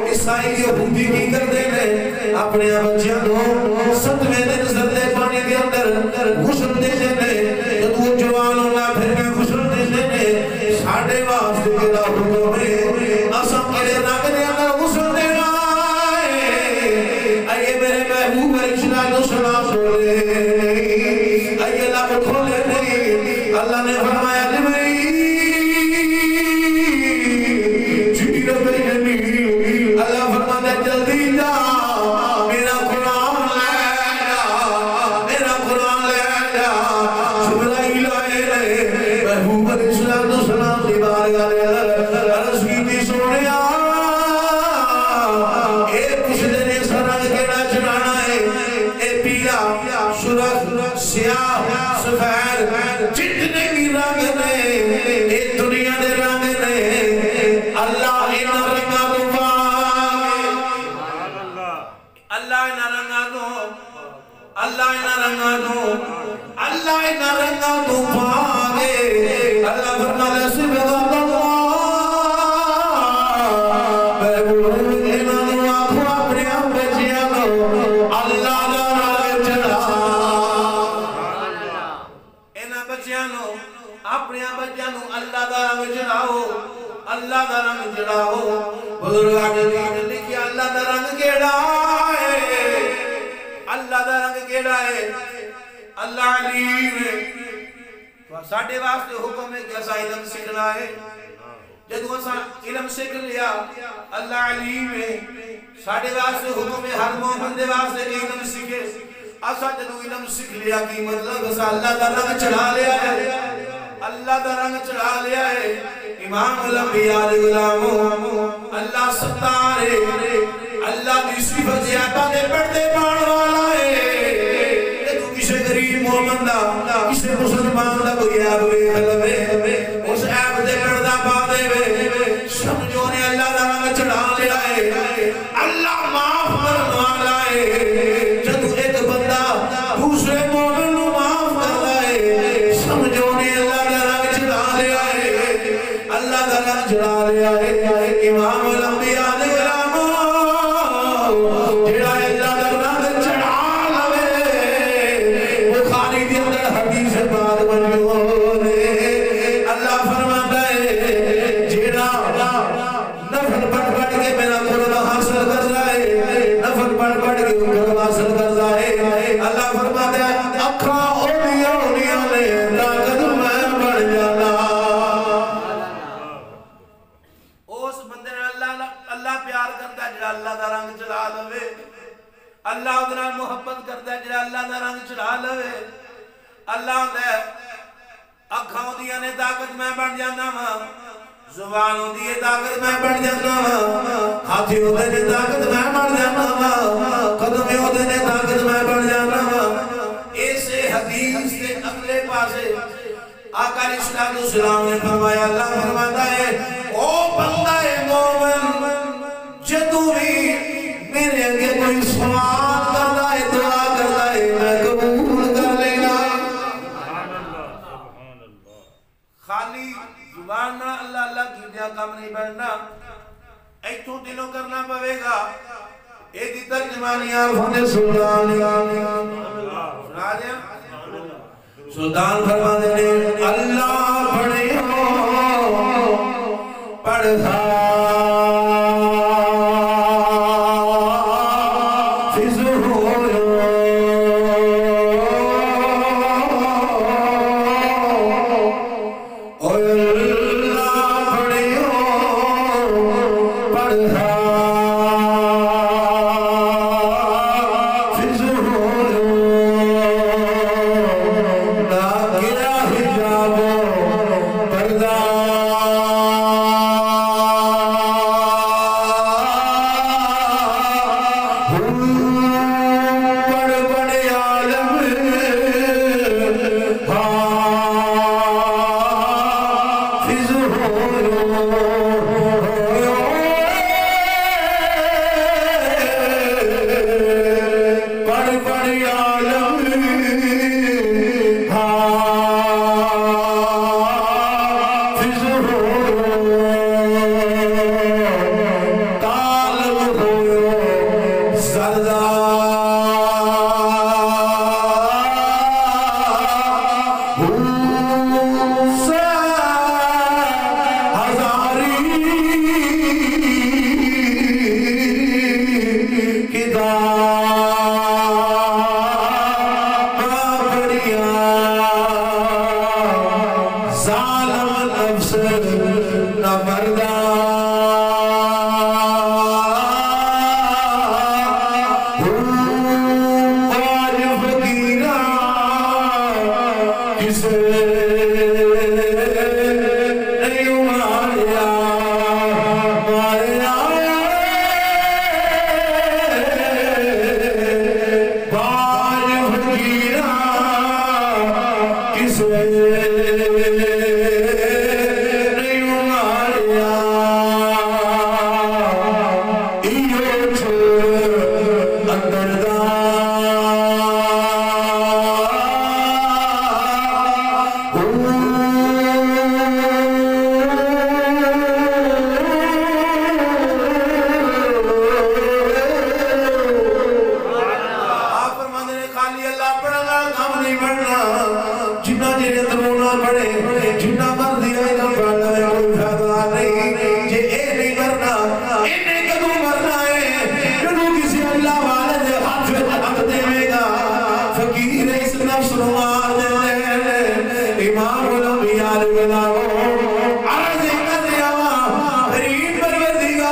عیسائی یہودی کی کرتے ہیں اپنے بچیاں کو 7ویں دن زندے پانی کے اندر غسل دیتے ہیں جب وہ جوان ہونا پھر میں غسل دیتے ہیں ساڑھے واسطے کے دا حکم ہے اسم کے رنگ دے اندر غسل دینا آئیے میرے محبوب علیہ السلام بولے آئیے لب کھولے نہیں اللہ نے فرمایا ساڑھے واسطے حکم ہے کہ ایسا علم سکھنا ہے جدو ایسا علم سکھ لیا اللہ علیم ہے ساڑھے واسطے حکم ہے ہر مومن دے واسطے علم سکھے ایسا جدو علم سکھ لیا کی مطلب ایسا اللہ دا رنگ چڑھا لیا ہے اللہ دا رنگ چڑھا لیا ہے امام الانبیاء غلاموں اللہ ستار ہے اللہ دی صفت زیادہ دے پڑھتے پاڑ والا ہے کسے غریب مومن دا کسے مسلمان دا کوئی عیب وے خلوے اس عیب دے پردہ پا دے وے سمجھو نے اللہ دا رنگ چڑھا لیا ہے اللہ معاف کرنے والا ہے جدو ایک بندہ دوسرے مومن نو معاف کرتا ہے سمجھو نے اللہ دا رنگ چڑھا لیا ہے اللہ دا رنگ چڑھا لیا ہے امام الانبیاء نے اللہ ادھر محبت کرتا ہے جڑا اللہ دا رنگ چڑھا لوے اللہ دے اکھاں دیاں نے طاقت میں بن جانا وا زبانوں دی طاقت میں بن جانا وا ہاتھی ہوتے نے طاقت میں بن جانا وا قدمیں ہوتے نے طاقت میں بن جانا وا ایسے حدیث کے اگلے پاسے آقا علیہ السلام نے فرمایا اللہ فرماتا ہے او بندہ مومن جدو بھی میرے اگے کوئی سوال کرتا ہے دعا کرتا ہے میں قبول کر لینا خالی زبان نہ اللہ اللہ کی دیا کام نہیں بڑھنا ایتھوں دلوں کرنا پوے گا اے دی ترجمانی آفانے سلطان فرما دینے اللہ پڑھے ہو پڑھا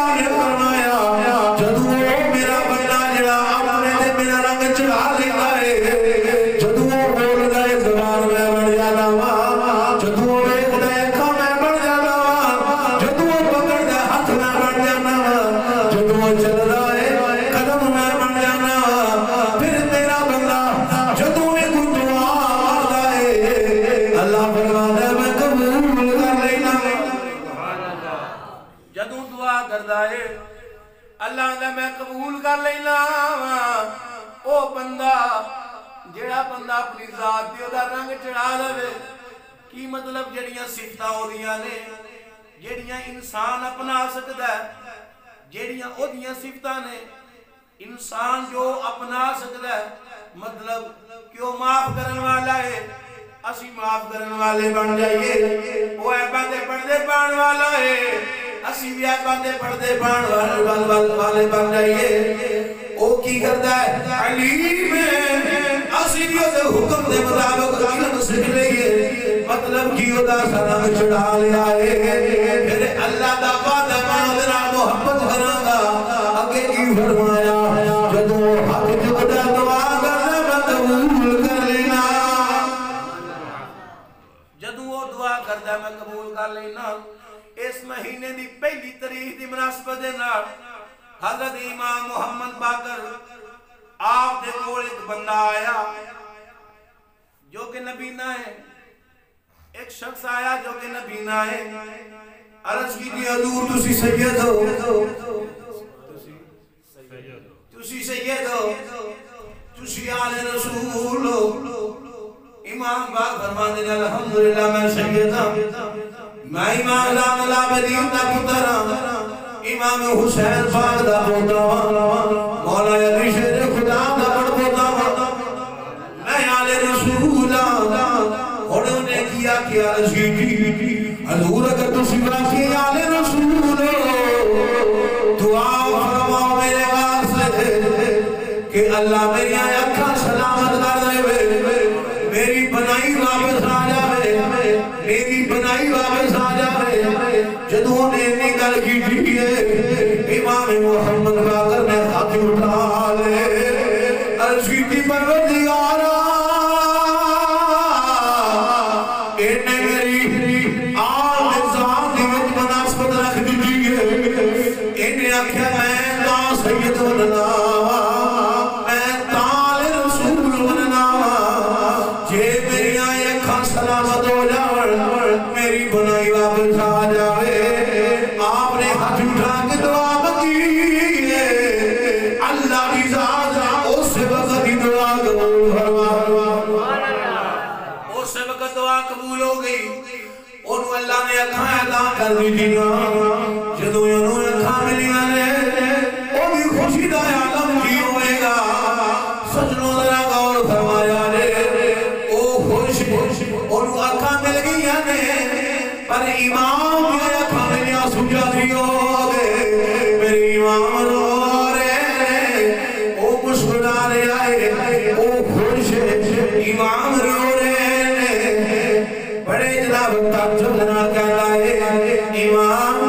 اللہ نے فرمایا جدو میرا بندہ جڑا اپنے تے میرا رنگ چڑھا لیتا ہے جدو بول گئے زبان میں بڑھ جانا وا جدو ویکھ دے اکھاں میں بڑھ جانا وا جدو پکڑ دے ہاتھ میں بڑھ جانا وا جدو چل رہا ہے قدم میں بڑھ جانا وا پھر میرا بندہ جدو میں کوئی دعا کرتا ہے اللہ فرماتا ہے میں قبول کر لینا جدو دعا کرتا ہے اللہ دا میں قبول کر لینا او بندہ جڑا بندہ اپنی ذات دی دا رنگ چڑھا لے کی مطلب جڑیاں صفتاں ہوندیاں نے جڑیاں انسان اپنا سکدا ہے جڑیاں اودیاں صفتاں نے انسان جو اپنا سکدا ہے مطلب کہ وہ معاف کرن والا ہے اسی معاف کرن والے بن جائیے وہ عیباں دے پردے پان والا ہے اسی بھی عیباں دے پردے پان والے بن جائیے او کی کردا ہے علیم ہے اسی بھی دے حکم دے مطابق علم سکھ لئیے مطلب کی دا سلام چڑھا لیا ہے پھر اللہ دا وعدہ ماننا محبت کراں گا اگے کی فرمایا جدوں حق جھکدا دعا کرنا میں قبول کر لینا جدوں وہ دعا کردا میں قبول کر لینا اس مہینے دی پہلی تاریخ دی مناسبت دے نال حضرت امام محمد باقر آپ دے کول ایک بندہ آیا جو کہ نبینا ہے ایک شخص آیا جو کہ نبینا ہے عرض کی دی حضور تسی سید ہو تسی سید ہو تسی آل رسول ہو امام باقر فرمانے دے الحمدللہ میں سید ہوں میں امام زین العابدین دا پتر ہوں امام حسین پاک دا پوتا ہوں مولا علی شیر خدا دا بڑ پوتا ہوں میں آل رسول اور انہیں کیا کیا رسیدی حضور اگر تسی باقی آل رسول دعا فرماؤ میرے واسطے کہ اللہ میری آنکھاں سلامت کر دے میری بنائی واپس آ جاوے میری بنائی واپس آ جاوے جدوں نے اتنی گل کی ہے امام محمد باقر نے ہاتھ اٹھا لے عرض کی پروردگارا انہیں میری آل ذات دی وچ مناسبت رکھ دی ہے انہیں آکھیا میں تا سید بننا میں تال رسول بننا جے میری آنکھاں سلامت ہو جاون میری بنائی واپس آ جاوے آپ نے ہاتھ اٹھا کے دعا مانگی ہے اللہ کی ذات اس وقت ہی دعا قبول فرما اس وقت دعا قبول ہو گئی انہوں اللہ نے اکھاں عطا کر دی دیا جدوں انہوں اکھاں ملیاں نے وہ بھی خوشی دا عالم کی ہوئے گا سجنوں ذرا غور فرمایا نے او خوش انہوں اکھاں مل گئی نے پر امام کی اکھاں ملیاں سجا دی ہو گئے میری امام رو رہے او مسکرا رہے آئے او خوش امام رو رہے بڑے جناب تعجب نہ کہتا ہے امام